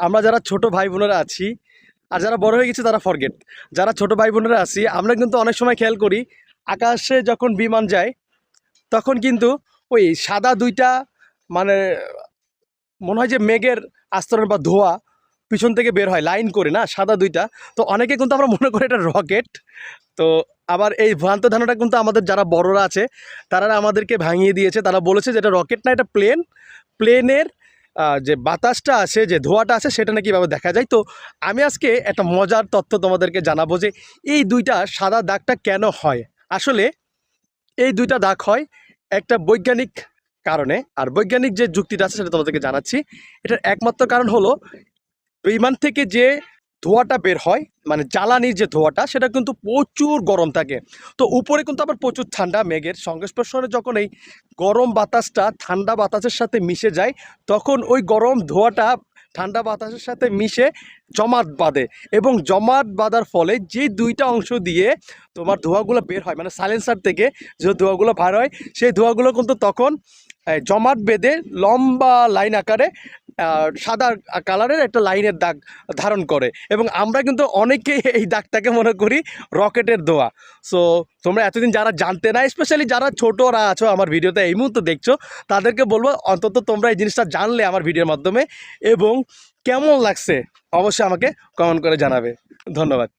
আমরা যারা ছোট ভাই বোনেরা আছি আর যারা বড় হয়ে গেছে তারা ফরগেট। যারা ছোট ভাই বোনেরা আছি আমরা কিন্তু অনেক সময় খেয়াল করি আকাশে যখন বিমান যায় তখন কিন্তু ওই সাদা দুইটা মানে মনে হয় যে মেঘের আস্তরণ বা ধোঁয়া পিছন থেকে বের হয় লাইন করে না সাদা দুইটা। তো অনেকে কিন্তু আমরা মনে করি এটা রকেট। তো আবার এই ভ্রান্ত ধারণাটা কিন্তু আমাদের যারা বড়রা আছে তারা আমাদেরকে ভাঙিয়ে দিয়েছে। তারা বলেছে যে এটা রকেট না, এটা প্লেন। প্লেনের যে বাতাসটা আছে, যে ধোঁয়াটা আছে সেটা নাকি এভাবে দেখা যায়। তো আমি আজকে একটা মজার তথ্য তোমাদেরকে জানাবো যে এই দুইটা সাদা দাগটা কেন হয়। আসলে এই দুইটা দাগ হয় একটা বৈজ্ঞানিক কারণে, আর বৈজ্ঞানিক যে যুক্তিটা আছে সেটা তোমাদেরকে জানাচ্ছি। এটার একমাত্র কারণ হলো বিমান থেকে যে ধোঁয়াটা বের হয় মানে জ্বালানির যে ধোঁয়াটা সেটা কিন্তু প্রচুর গরম থাকে। তো উপরে কিন্তু আবার প্রচুর ঠান্ডা, মেঘের সংস্পর্শনে যখন এই গরম বাতাসটা ঠান্ডা বাতাসের সাথে মিশে যায় তখন ওই গরম ধোঁয়াটা ঠান্ডা বাতাসের সাথে মিশে জমাট বাঁধে, এবং জমাট বাঁধার ফলে যে দুইটা অংশ দিয়ে তোমার ধোঁয়াগুলো বের হয় মানে সাইলেন্সার থেকে যে ধোঁয়াগুলো বের হয় সেই ধোঁয়াগুলো কিন্তু তখন জমাট বেঁধে লম্বা লাইন আকারে সাদা কালারের একটা লাইনের দাগ ধারণ করে, এবং আমরা কিন্তু অনেকেই এই দাগটাকে মনে করি রকেটের ধোঁয়া। সো তোমরা এতদিন যারা জানতে না, স্পেশালি যারা ছোটরা আছো আমার ভিডিওতে এই মুহূর্তে দেখছো, তাদেরকে বলবো অন্তত তোমরা এই জিনিসটা জানলে আমার ভিডিওর মাধ্যমে, এবং কেমন লাগছে অবশ্যই আমাকে কমেন্ট করে জানাবে। ধন্যবাদ।